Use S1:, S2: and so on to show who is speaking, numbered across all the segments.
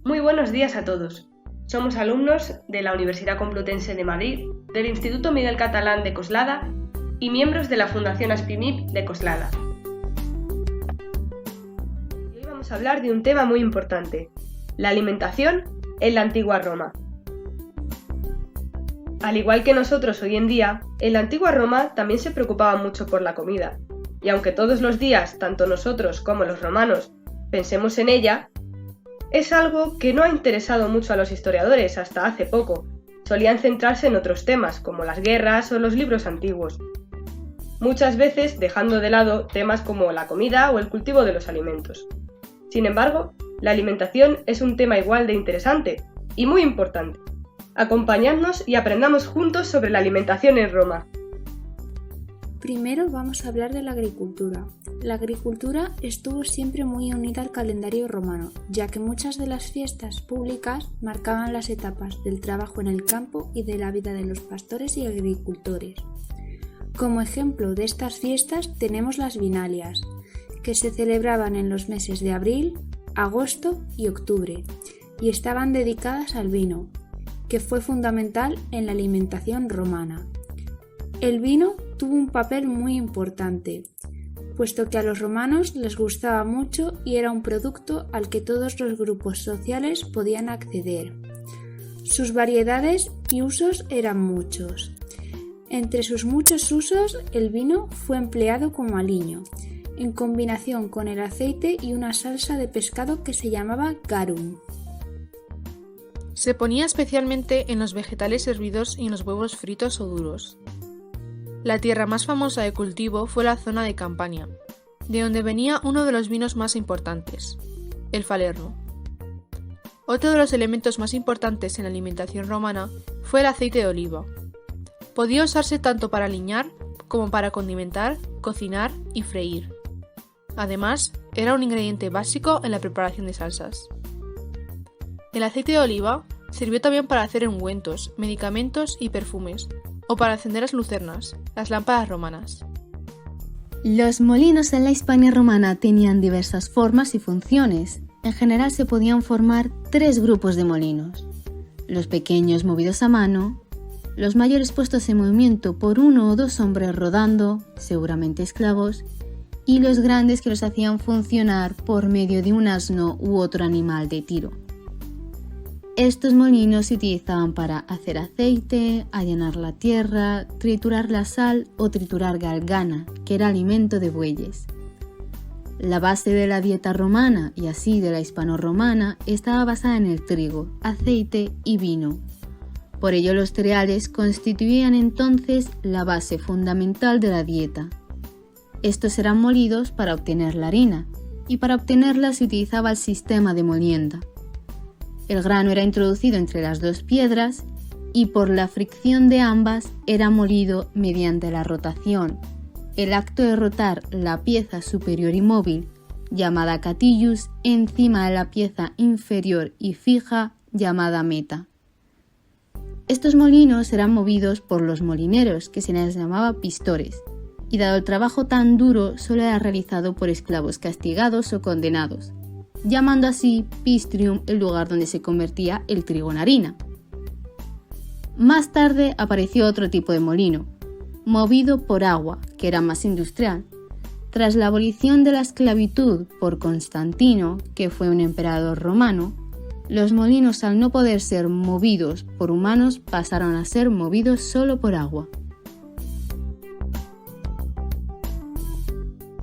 S1: Muy buenos días a todos. Somos alumnos de la Universidad Complutense de Madrid, del Instituto Miguel Catalán de Coslada y miembros de la Fundación Aspimip de Coslada. Hoy vamos a hablar de un tema muy importante, la alimentación en la antigua Roma. Al igual que nosotros hoy en día, en la antigua Roma también se preocupaban mucho por la comida, y aunque todos los días, tanto nosotros como los romanos, pensemos en ella, es algo que no ha interesado mucho a los historiadores hasta hace poco. Solían centrarse en otros temas, como las guerras o los libros antiguos, muchas veces dejando de lado temas como la comida o el cultivo de los alimentos. Sin embargo, la alimentación es un tema igual de interesante y muy importante. Acompañadnos y aprendamos juntos sobre la alimentación en Roma.
S2: Primero vamos a hablar de la agricultura. La agricultura estuvo siempre muy unida al calendario romano, ya que muchas de las fiestas públicas marcaban las etapas del trabajo en el campo y de la vida de los pastores y agricultores. Como ejemplo de estas fiestas tenemos las vinalias, que se celebraban en los meses de abril, agosto y octubre, y estaban dedicadas al vino, que fue fundamental en la alimentación romana. El vino tuvo un papel muy importante, puesto que a los romanos les gustaba mucho y era un producto al que todos los grupos sociales podían acceder. Sus variedades y usos eran muchos. Entre sus muchos usos, el vino fue empleado como aliño, en combinación con el aceite y una salsa de pescado que se llamaba garum.
S3: Se ponía especialmente en los vegetales hervidos y en los huevos fritos o duros. La tierra más famosa de cultivo fue la zona de Campania, de donde venía uno de los vinos más importantes, el Falerno. Otro de los elementos más importantes en la alimentación romana fue el aceite de oliva. Podía usarse tanto para aliñar como para condimentar, cocinar y freír. Además, era un ingrediente básico en la preparación de salsas. El aceite de oliva sirvió también para hacer ungüentos, medicamentos y perfumes, o para encender las lucernas, las lámparas romanas.
S4: Los molinos en la Hispania romana tenían diversas formas y funciones. En general se podían formar 3 grupos de molinos: los pequeños movidos a mano, los mayores puestos en movimiento por 1 o 2 hombres rodando, seguramente esclavos, y los grandes que los hacían funcionar por medio de un asno u otro animal de tiro. Estos molinos se utilizaban para hacer aceite, allanar la tierra, triturar la sal o triturar galgana, que era alimento de bueyes. La base de la dieta romana y así de la hispano-romana estaba basada en el trigo, aceite y vino. Por ello los cereales constituían entonces la base fundamental de la dieta. Estos eran molidos para obtener la harina, y para obtenerla se utilizaba el sistema de molienda. El grano era introducido entre las 2 piedras y por la fricción de ambas era molido mediante la rotación. El acto de rotar la pieza superior y móvil, llamada catillus, encima de la pieza inferior y fija, llamada meta. Estos molinos eran movidos por los molineros, que se les llamaba pistores, y dado el trabajo tan duro solo era realizado por esclavos castigados o condenados, llamando así pistrium el lugar donde se convertía el trigo en harina. Más tarde apareció otro tipo de molino, movido por agua, que era más industrial. Tras la abolición de la esclavitud por Constantino, que fue un emperador romano, los molinos, al no poder ser movidos por humanos, pasaron a ser movidos solo por agua.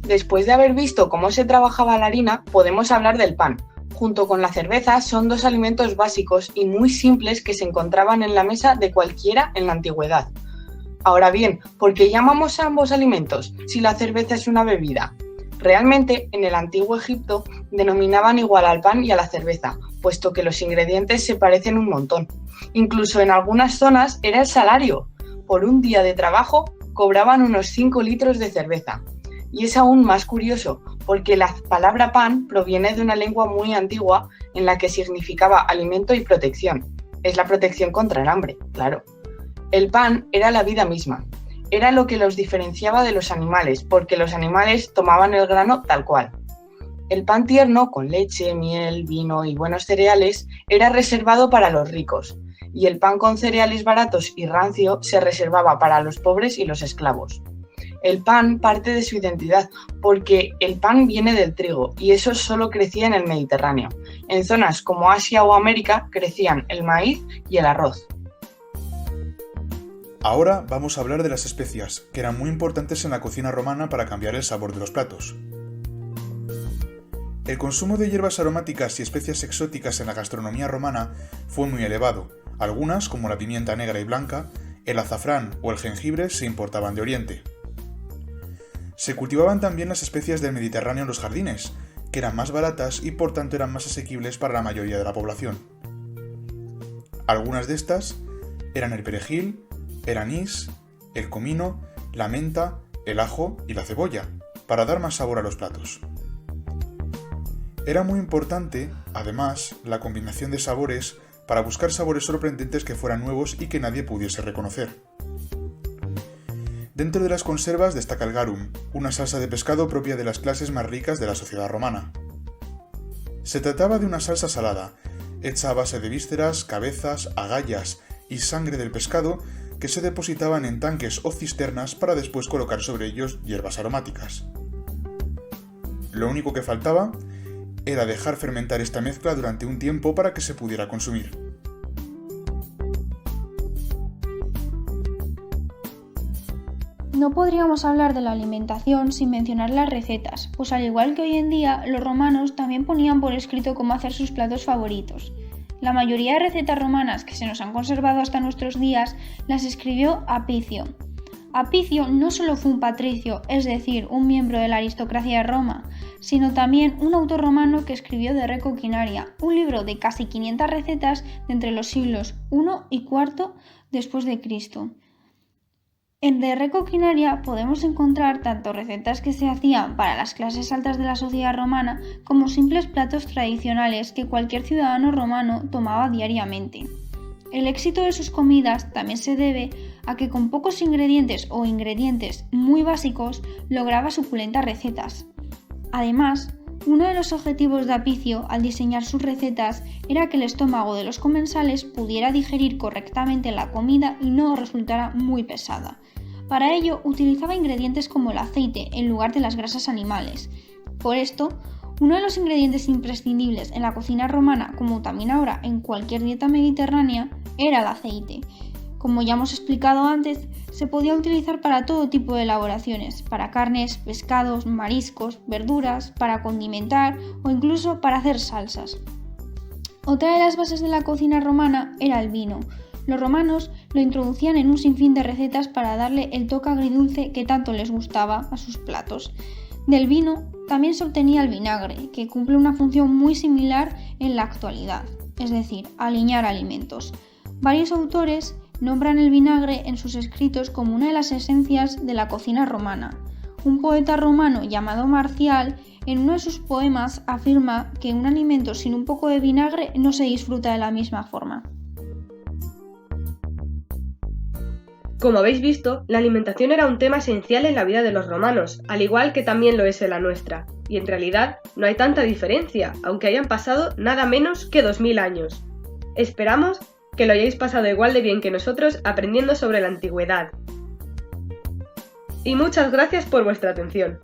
S5: Después de haber visto cómo se trabajaba la harina, podemos hablar del pan. Junto con la cerveza, son 2 alimentos básicos y muy simples que se encontraban en la mesa de cualquiera en la antigüedad. Ahora bien, ¿por qué llamamos a ambos alimentos si la cerveza es una bebida? Realmente, en el antiguo Egipto denominaban igual al pan y a la cerveza, puesto que los ingredientes se parecen un montón. Incluso en algunas zonas era el salario. Por un día de trabajo cobraban unos 5 litros de cerveza. Y es aún más curioso, porque la palabra pan proviene de una lengua muy antigua en la que significaba alimento y protección. Es la protección contra el hambre, claro. El pan era la vida misma. Era lo que los diferenciaba de los animales, porque los animales tomaban el grano tal cual. El pan tierno, con leche, miel, vino y buenos cereales, era reservado para los ricos, y el pan con cereales baratos y rancio se reservaba para los pobres y los esclavos. El pan parte de su identidad porque el pan viene del trigo y eso solo crecía en el Mediterráneo. En zonas como Asia o América crecían el maíz y el arroz.
S6: Ahora vamos a hablar de las especias, que eran muy importantes en la cocina romana para cambiar el sabor de los platos. El consumo de hierbas aromáticas y especias exóticas en la gastronomía romana fue muy elevado. Algunas, como la pimienta negra y blanca, el azafrán o el jengibre, se importaban de Oriente. Se cultivaban también las especias del Mediterráneo en los jardines, que eran más baratas y por tanto eran más asequibles para la mayoría de la población. Algunas de estas eran el perejil, el anís, el comino, la menta, el ajo y la cebolla, para dar más sabor a los platos. Era muy importante, además, la combinación de sabores para buscar sabores sorprendentes que fueran nuevos y que nadie pudiese reconocer. Dentro de las conservas destaca el garum, una salsa de pescado propia de las clases más ricas de la sociedad romana. Se trataba de una salsa salada, hecha a base de vísceras, cabezas, agallas y sangre del pescado que se depositaban en tanques o cisternas para después colocar sobre ellos hierbas aromáticas. Lo único que faltaba era dejar fermentar esta mezcla durante un tiempo para que se pudiera consumir.
S2: No podríamos hablar de la alimentación sin mencionar las recetas, pues al igual que hoy en día, los romanos también ponían por escrito cómo hacer sus platos favoritos. La mayoría de recetas romanas que se nos han conservado hasta nuestros días las escribió Apicio. Apicio no solo fue un patricio, es decir, un miembro de la aristocracia de Roma, sino también un autor romano que escribió De Re Coquinaria, un libro de casi 500 recetas de entre los siglos I y IV después de Cristo. En De Re Coquinaria podemos encontrar tanto recetas que se hacían para las clases altas de la sociedad romana como simples platos tradicionales que cualquier ciudadano romano tomaba diariamente. El éxito de sus comidas también se debe a que con pocos ingredientes o ingredientes muy básicos lograba suculentas recetas. Además, uno de los objetivos de Apicio al diseñar sus recetas era que el estómago de los comensales pudiera digerir correctamente la comida y no resultara muy pesada. Para ello utilizaba ingredientes como el aceite en lugar de las grasas animales. Por esto, uno de los ingredientes imprescindibles en la cocina romana, como también ahora en cualquier dieta mediterránea, era el aceite. Como ya hemos explicado antes, se podía utilizar para todo tipo de elaboraciones, para carnes, pescados, mariscos, verduras, para condimentar o incluso para hacer salsas. Otra de las bases de la cocina romana era el vino. Los romanos lo introducían en un sinfín de recetas para darle el toque agridulce que tanto les gustaba a sus platos. Del vino también se obtenía el vinagre, que cumple una función muy similar en la actualidad, es decir, aliñar alimentos. Varios autores nombran el vinagre en sus escritos como una de las esencias de la cocina romana. Un poeta romano llamado Marcial, en uno de sus poemas, afirma que un alimento sin un poco de vinagre no se disfruta de la misma forma.
S1: Como habéis visto, la alimentación era un tema esencial en la vida de los romanos, al igual que también lo es en la nuestra. Y en realidad no hay tanta diferencia, aunque hayan pasado nada menos que 2000 años. Esperamos que lo hayáis pasado igual de bien que nosotros aprendiendo sobre la antigüedad. Y muchas gracias por vuestra atención.